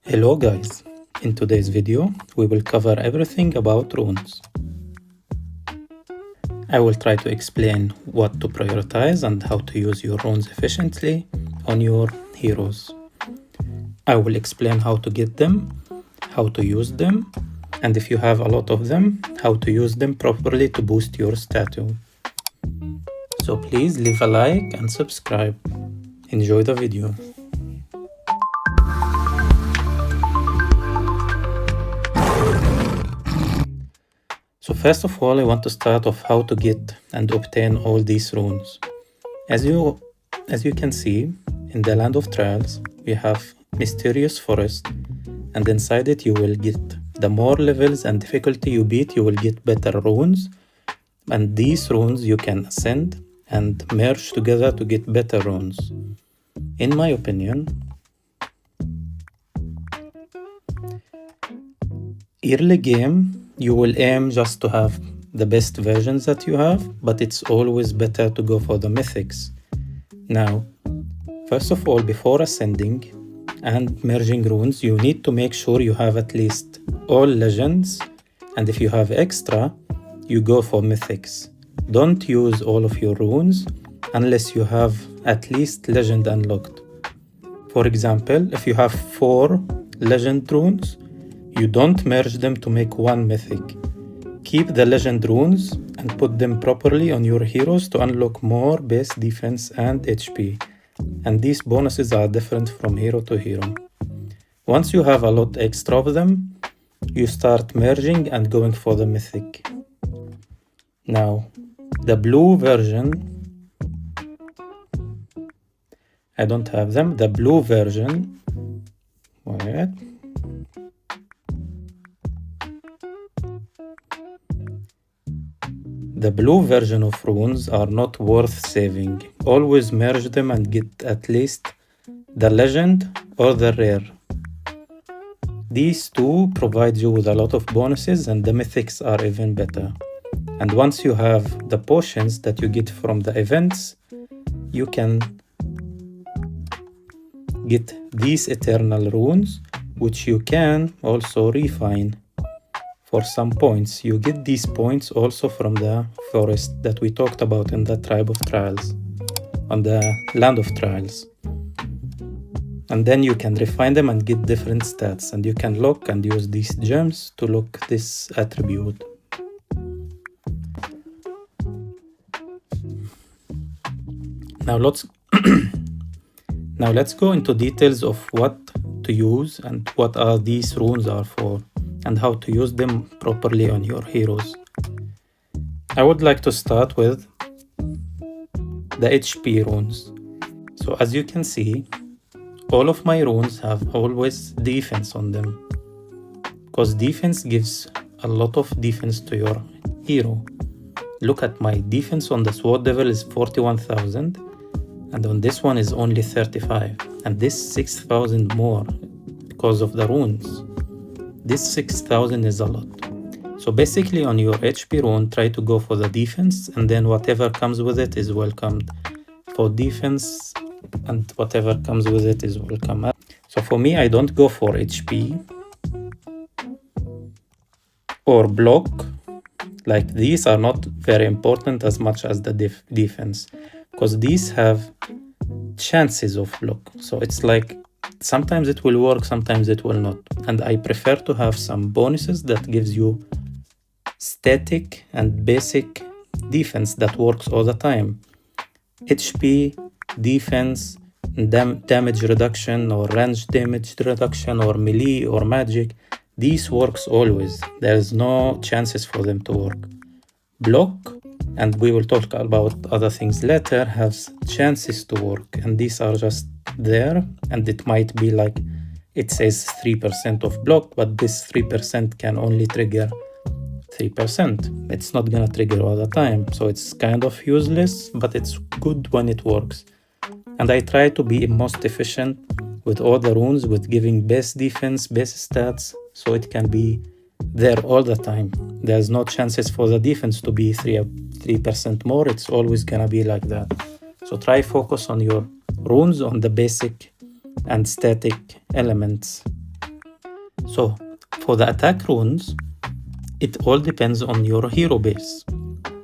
Hello guys, in today's video we will cover everything about runes. I will try to explain what to prioritize and how to use your runes efficiently on your heroes. I will explain how to get them, how to use them, and if you have a lot of them, how to use them properly to boost your statue. So please leave a like and subscribe. Enjoy the video. So first of all, I want to start off how to get and obtain all these runes. As you can see, in the Land of Trials, we have Mysterious Forest, and inside it you will get, the more levels and difficulty you beat, you will get better runes, and these runes you can ascend and merge together to get better runes. In my opinion, early game, you will aim just to have the best versions that you have, but it's always better to go for the mythics. Now, first of all, before ascending and merging runes, you need to make sure you have at least all legends, and if you have extra, you go for mythics. Don't use all of your runes unless you have at least legend unlocked. For example, if you have 4 legend runes, you don't merge them to make one mythic. Keep the legend runes and put them properly on your heroes to unlock more base defense and HP. And these bonuses are different from hero to hero. Once you have a lot extra of them, you start merging and going for the mythic. Now, the blue version, I don't have them. The blue version, wait. The blue version of runes are not worth saving. Always merge them and get at least the legend or the rare. These two provide you with a lot of bonuses, and the mythics are even better. And once you have the potions that you get from the events, you can get these eternal runes, which you can also refine. For some points, you get these points also from the forest that we talked about in the Tribe of Trials, on the Land of Trials. And then you can refine them and get different stats, and you can lock and use these gems to lock this attribute. Now let's go into details of what to use and what are these runes are for, and how to use them properly on your heroes. I would like to start with the HP runes. So as you can see, all of my runes have always defense on them, because defense gives a lot of defense to your hero. Look at my defense on the Sword Devil is 41,000, and on this one is only 35, and this 6,000 more because of the runes. This 6,000 is a lot. So basically on your HP rune, try to go for the defense, and then whatever comes with it is welcomed. For defense, and whatever comes with it is welcome. So for me, I don't go for HP or block. Like, these are not very important as much as the defense, because these have chances of block. So it's like, sometimes it will work, sometimes it will not. And I prefer to have some bonuses that gives you static and basic defense that works all the time. HP, defense, damage reduction, or range damage reduction, or melee, or magic. These works always. There's no chances for them to work. Block, and we will talk about other things later, has chances to work, and these are just there, and it might be like, it says 3% of block, but this 3% can only trigger 3%. It's not gonna trigger all the time, so it's kind of useless, but it's good when it works. And I try to be most efficient with all the runes, with giving base defense, base stats, so it can be there all the time. There's no chances for the defense to be 3% more. It's always gonna be like that. So try focus on your runes on the basic and static elements. So for the attack runes, it all depends on your hero base.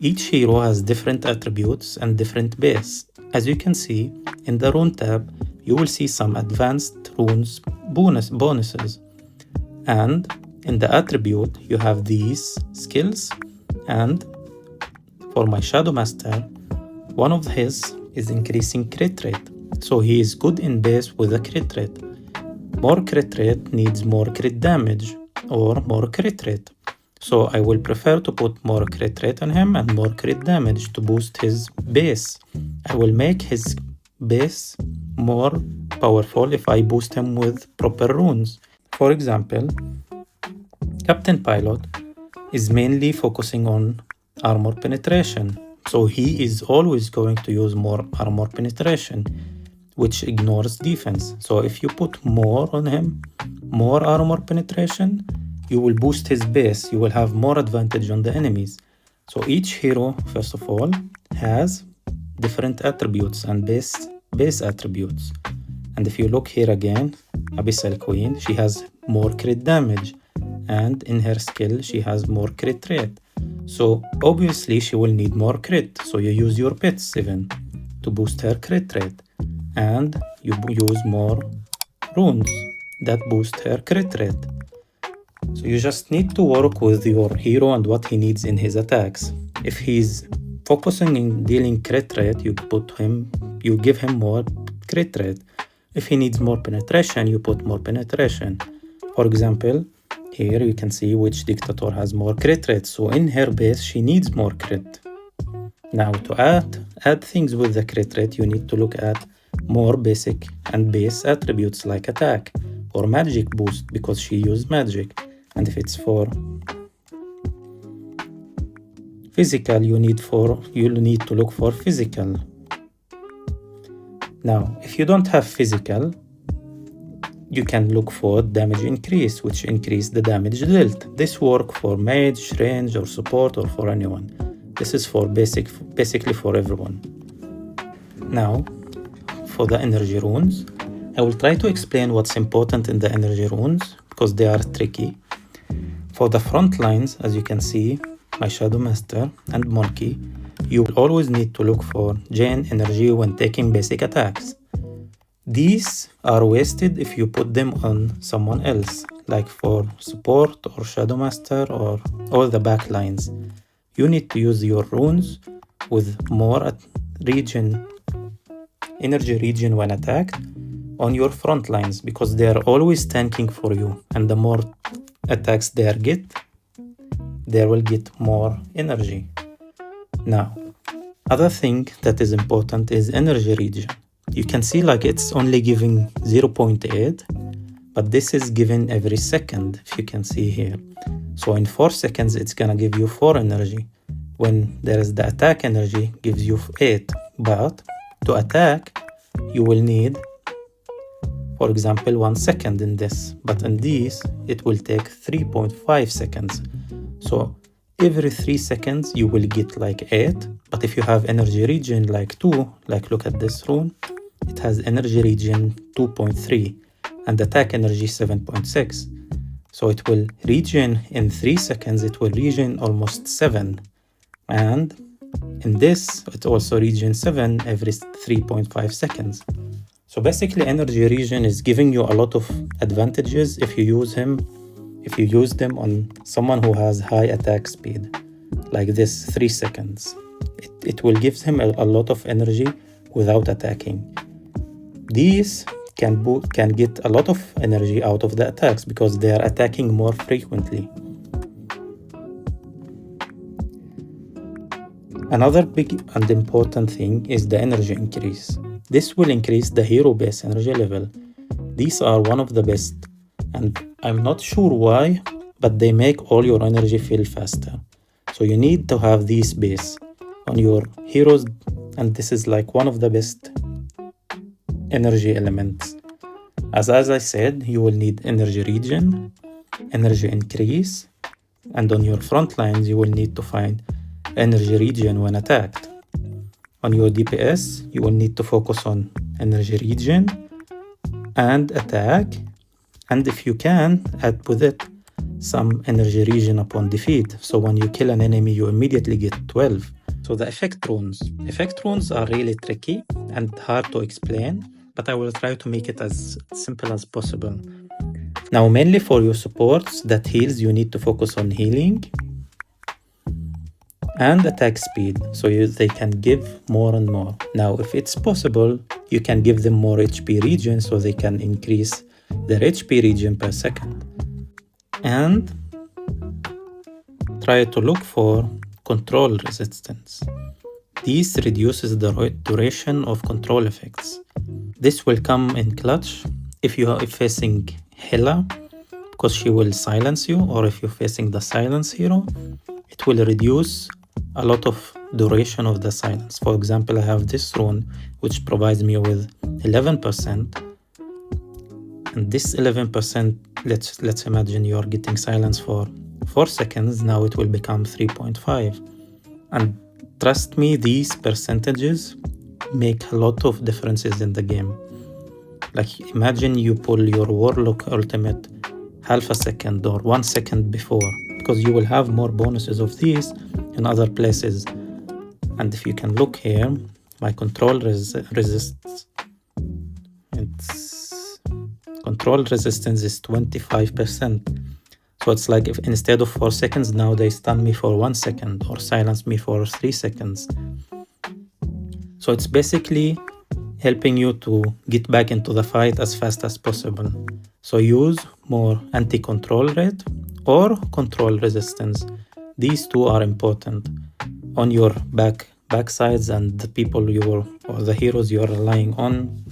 Each hero has different attributes and different base. As you can see, in the rune tab, you will see some advanced runes bonuses. And in the attribute, you have these skills. And for my Shadow Master, one of his is increasing crit rate. So he is good in base with a crit rate. More crit rate needs more crit damage or more crit rate. So I will prefer to put more crit rate on him and more crit damage to boost his base. I will make his base more powerful if I boost him with proper runes. For example, Captain Pilot is mainly focusing on armor penetration. So he is always going to use more armor penetration, which ignores defense. So if you put more on him, more armor penetration, you will boost his base. You will have more advantage on the enemies. So each hero, first of all, has different attributes and base attributes. And if you look here again, Abyssal Queen, she has more crit damage. And in her skill, she has more crit rate. So obviously she will need more crit. So you use your pets even to boost her crit rate. And you use more runes that boost her crit rate. So you just need to work with your hero and what he needs in his attacks. If he's focusing in dealing crit rate, you give him more crit rate. If he needs more penetration, you put more penetration. For example, here you can see which Dictator has more crit rate. So in her base, she needs more crit. Now to add things with the crit rate, you need to look at more basic and base attributes like attack or magic boost because she used magic. And if it's for physical, you need to look for physical. Now, if you don't have physical, you can look for damage increase, which increase the damage dealt. This work for mage, range, or support, or for anyone. This is for basically for everyone. Now, for the energy runes, I will try to explain what's important in the energy runes because they are tricky. For the front lines, as you can see, my Shadow Master and Monkey, you will always need to look for Jane energy when taking basic attacks. These are wasted if you put them on someone else, like for support or Shadow Master or all the back lines. You need to use your runes with more energy regen when attacked on your front lines because they are always tanking for you, and the more attacks they will get more energy. Now, other thing that is important is energy regen. You can see like it's only giving 0.8, but this is given every second, if you can see here. So in 4 seconds, it's gonna give you 4 energy. When there is the attack energy, gives you 8. But to attack, you will need, for example, 1 second in this. But in these, it will take 3.5 seconds. So every 3 seconds, you will get like 8. But if you have energy regen like 2, like look at this rune, it has energy regen 2.3 and attack energy 7.6. So it will regen in 3 seconds, it will regen almost 7. And in this, it also regen 7 every 3.5 seconds. So basically, energy regen is giving you a lot of advantages if you use them on someone who has high attack speed, like this 3 seconds. It will give him a lot of energy without attacking. These can get a lot of energy out of the attacks because they are attacking more frequently. Another big and important thing is the energy increase. This will increase the hero base energy level. These are one of the best, and I'm not sure why, but they make all your energy feel faster. So you need to have these base on your heroes, and this is like one of the best energy elements. As I said, you will need energy regen, energy increase, and on your front lines, you will need to find energy regen when attacked. On your DPS, you will need to focus on energy regen and attack, And if you can, add with it some energy regen upon defeat. So when you kill an enemy, you immediately get 12. So the effect runes. Effect runes are really tricky and hard to explain, but I will try to make it as simple as possible. Now, mainly for your supports that heals, you need to focus on healing and attack speed, so they can give more and more. Now, if it's possible, you can give them more HP regen so they can increase their HP regen per second. And try to look for control resistance. This reduces the duration of control effects. This will come in clutch if you are facing Hela, because she will silence you, or if you're facing the silence hero, it will reduce a lot of duration of the silence. For example, I have this rune which provides me with 11%, and this 11%, let's imagine you are getting silence for 4 seconds. Now it will become 3.5, and trust me, these percentages make a lot of differences in the game. Like, imagine you pull your Warlock ultimate half a second or 1 second before, because you will have more bonuses of these in other places. And if you can look here, my control resistance is 25%. So it's like if instead of 4 seconds, now they stun me for 1 second or silence me for 3 seconds. So it's basically helping you to get back into the fight as fast as possible. So use more anti-control rate or control resistance. These two are important on your backsides and the people or the heroes you are relying on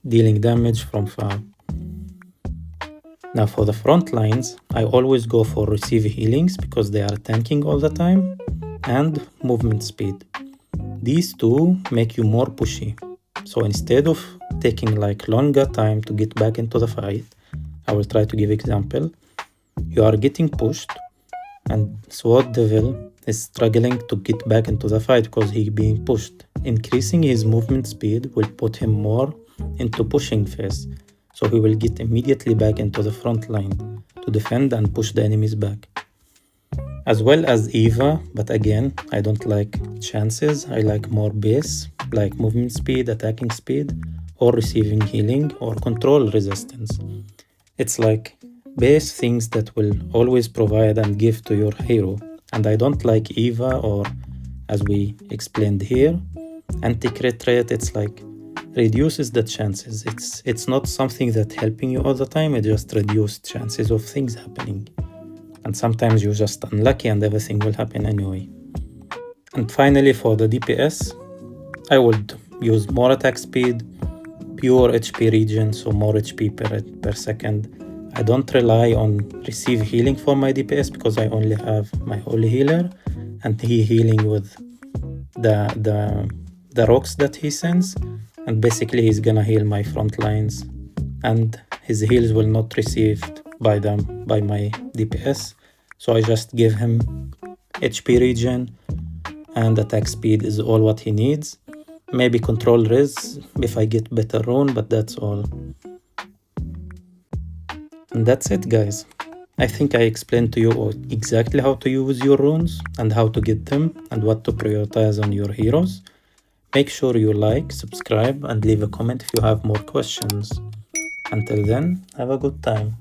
dealing damage from far. Now for the front lines, I always go for receive healings because they are tanking all the time, and movement speed. These two make you more pushy. So instead of taking like longer time to get back into the fight, I will try to give example. You are getting pushed and Sword Devil is struggling to get back into the fight because he's being pushed. Increasing his movement speed will put him more into pushing phase. So he will get immediately back into the front line to defend and push the enemies back. As well as Eva, but again, I don't like chances. I like more base, like movement speed, attacking speed, or receiving healing, or control resistance. It's like base things that will always provide and give to your hero. And I don't like Eva, or as we explained here, anti-crit rate. It's like reduces the chances. It's not something that helping you all the time. It just reduces chances of things happening. And sometimes you're just unlucky and everything will happen anyway. And finally, for the DPS, I would use more attack speed, pure HP regen, so more HP per second. I don't rely on receive healing for my DPS because I only have my holy healer, and he healing with the rocks that he sends, and basically he's gonna heal my front lines, and his heals will not received by my DPS. So I just give him HP regen, and attack speed is all what he needs. Maybe control res if I get better rune, but that's all. And that's it, guys. I think I explained to you exactly how to use your runes and how to get them and what to prioritize on your heroes. Make sure you like, subscribe, and leave a comment if you have more questions. Until then, have a good time.